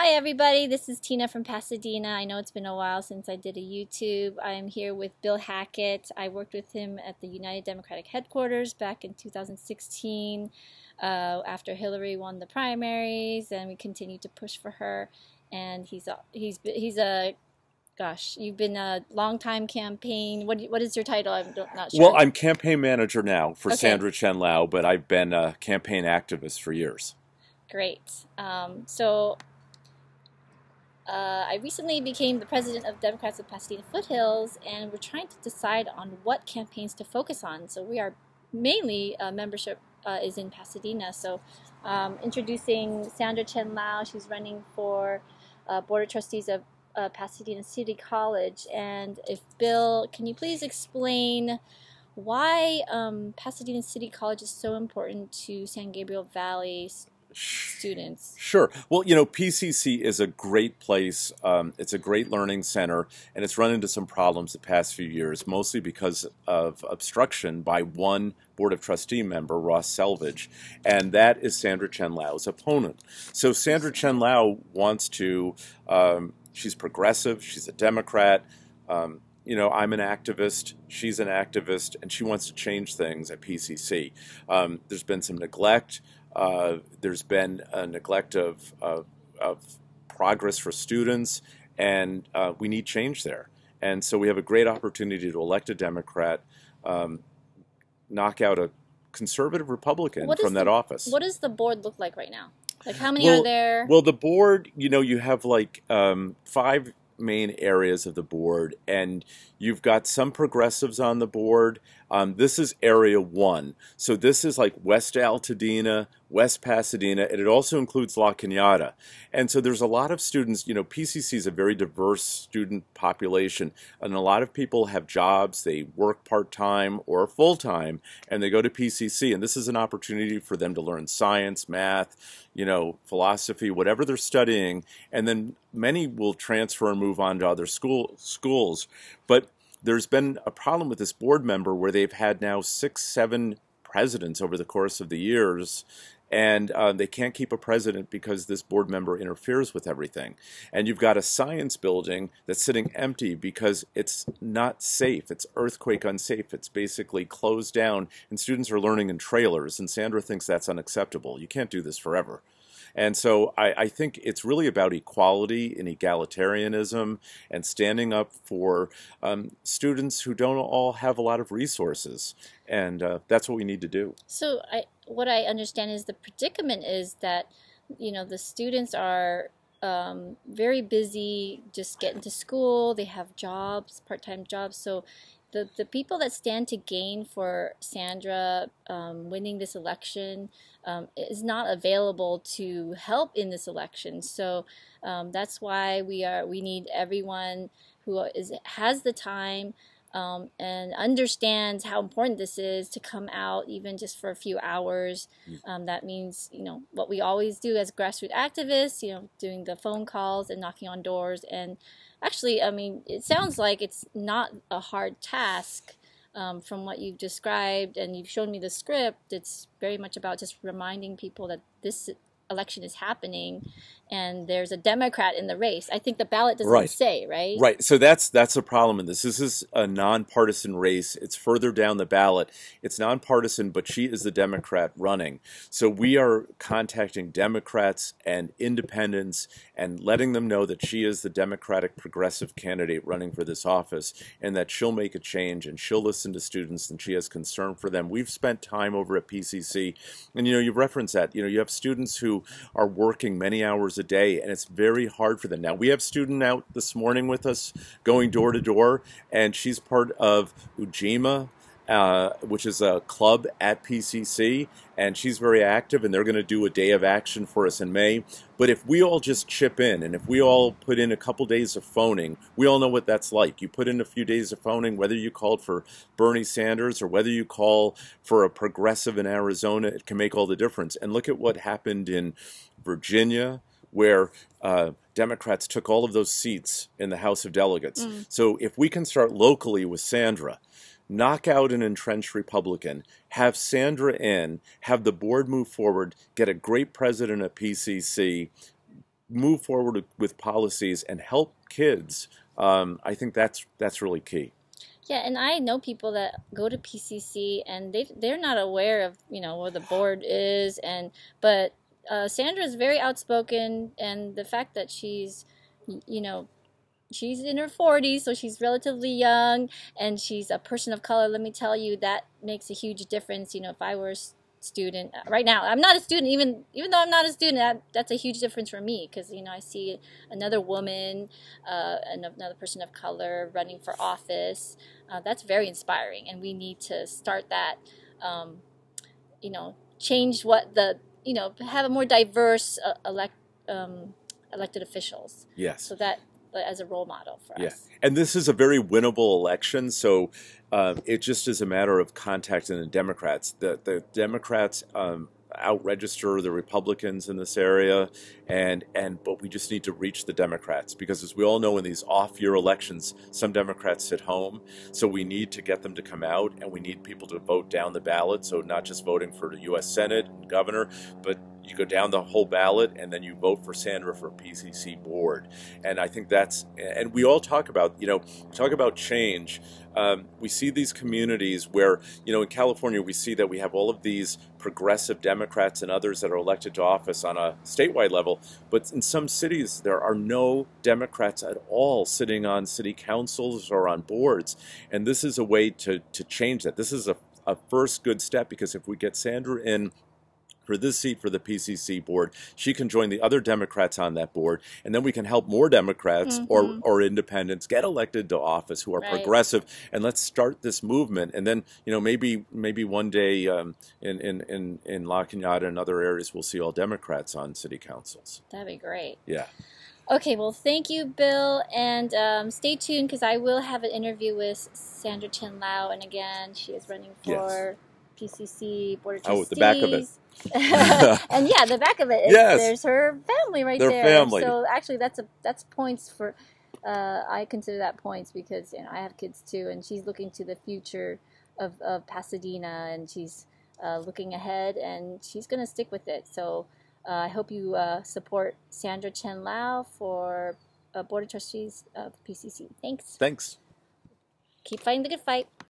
Hi everybody, this is Tina from Pasadena. I know it's been a while since I did a YouTube. I'm here with Bill Hackett. I worked with him at the United Democratic headquarters back in 2016 after Hillary won the primaries, and we continued to push for her. And he's a gosh, you've been a long-time campaign. What is your title? I'm not sure. Well, I'm campaign manager now for Sandra Chen, but I've been a campaign activist for years. Great. I recently became the president of Democrats of Pasadena Foothills, and we're trying to decide on what campaigns to focus on. So we are mainly, membership is in Pasadena. So introducing Sandra Chen, she's running for Board of Trustees of Pasadena City College. And if Bill, can you please explain why Pasadena City College is so important to San Gabriel Valley students? Sure. Well, you know, PCC is a great place. It's a great learning center, and it's run into some problems the past few years, mostly because of obstruction by one Board of Trustee member, Ross Selvage, and that is Sandra Chen Lau's opponent. So Sandra Chen Lau wants to, she's progressive, she's a Democrat, you know, I'm an activist, she's an activist, and she wants to change things at PCC. There's been some neglect. There's been a neglect of progress for students, and we need change there. And so we have a great opportunity to elect a Democrat, knock out a conservative Republican from that office. What does the board look like right now? Like, how many are there? Well, the board, you know, you have like 5 main areas of the board, and you've got some progressives on the board. This is area 1, so this is like West Altadena, West Pasadena, and it also includes La Cañada. And so there's a lot of students. You know, PCC is a very diverse student population, and a lot of people have jobs, they work part-time or full-time, and they go to PCC, and this is an opportunity for them to learn science, math, you know, philosophy, whatever they're studying, and then many will transfer and move on to other schools. But there's been a problem with this board member where they've had now 6, 7 presidents over the course of the years, and they can't keep a president because this board member interferes with everything. And you've got a science building that's sitting empty because it's not safe. It's earthquake unsafe. It's basically closed down, and students are learning in trailers, and Sandra thinks that's unacceptable. You can't do this forever. And so I think it's really about equality and egalitarianism and standing up for students who don't all have a lot of resources. And that's what we need to do. So what I understand is the predicament is that, you know, the students are very busy just getting to school. They have jobs, part-time jobs. So the people that stand to gain for Sandra winning this election is not available to help in this election. So that's why we need everyone who has the time and understands how important this is to come out, even just for a few hours. That means, you know, what we always do as grassroots activists, you know, doing the phone calls and knocking on doors. And actually, I mean, it sounds like it's not a hard task from what you've described, and you've shown me the script. It's very much about just reminding people that this election is happening and there's a Democrat in the race. I think the ballot doesn't say, right? Right. So that's a problem in this. This is a nonpartisan race. It's further down the ballot. It's nonpartisan, but she is the Democrat running. So we are contacting Democrats and independents and letting them know that she is the Democratic progressive candidate running for this office, and that she'll make a change and she'll listen to students and she has concern for them. We've spent time over at PCC, and you know, you reference that. You know, you have students who are working many hours a day, and it's very hard for them. Now, we have a student out this morning with us going door to door, and she's part of Ujima, which is a club at PCC, and she's very active, and they're going to do a day of action for us in May. But if we all just chip in, and if we all put in a couple days of phoning, we all know what that's like. You put in a few days of phoning, whether you called for Bernie Sanders or whether you call for a progressive in Arizona, it can make all the difference. And look at what happened in Virginia, where Democrats took all of those seats in the House of Delegates. So if we can start locally with Sandra, knock out an entrenched Republican, have Sandra in, have the board move forward, get a great president at PCC, move forward with policies and help kids, I think that's really key. Yeah, and I know people that go to PCC and they're not aware of, you know, where the board is, and but Sandra is very outspoken, and the fact that she's, you know, she's in her 40s, so she's relatively young, and she's a person of color. Let me tell you, that makes a huge difference. You know, if I were a student right now, I'm not a student, even though I'm not a student, that's a huge difference for me, because, you know, I see another woman, and another person of color running for office. That's very inspiring, and we need to start that. You know, change what the, you know, have a more diverse elected officials. Yes. So that, as a role model for us. And this is a very winnable election, so it just is a matter of contacting the Democrats. The Democrats out-register the Republicans in this area, but we just need to reach the Democrats, because as we all know, in these off-year elections, some Democrats sit home, so we need to get them to come out, and we need people to vote down the ballot, so not just voting for the U.S. Senate and governor, but you go down the whole ballot, and then you vote for Sandra for PCC board. And I think that's, and we all talk about, you know, talk about change. We see these communities where, you know, in California, we see that we have all of these progressive Democrats and others that are elected to office on a statewide level, but in some cities, there are no Democrats at all sitting on city councils or on boards. And this is a way to change that. This is a first good step, because if we get Sandra in for this seat for the PCC board, she can join the other Democrats on that board, and then we can help more Democrats or independents get elected to office who are progressive, and let's start this movement. And then, you know, maybe one day in La Cañada and other areas, we'll see all Democrats on city councils. That'd be great. Yeah. Okay, well, thank you, Bill, and stay tuned, because I will have an interview with Sandra Chen Lau, and again, she is running for PCC Board of Trustees. Oh, the back of it. And yeah, the back of it is, there's her family right there. Family. So actually, that's points for. I consider that points, because, you know, I have kids too, and she's looking to the future of Pasadena, and she's looking ahead, and she's going to stick with it. So I hope you support Sandra Chen Lau for Board of Trustees of PCC. Thanks. Thanks. Keep fighting the good fight.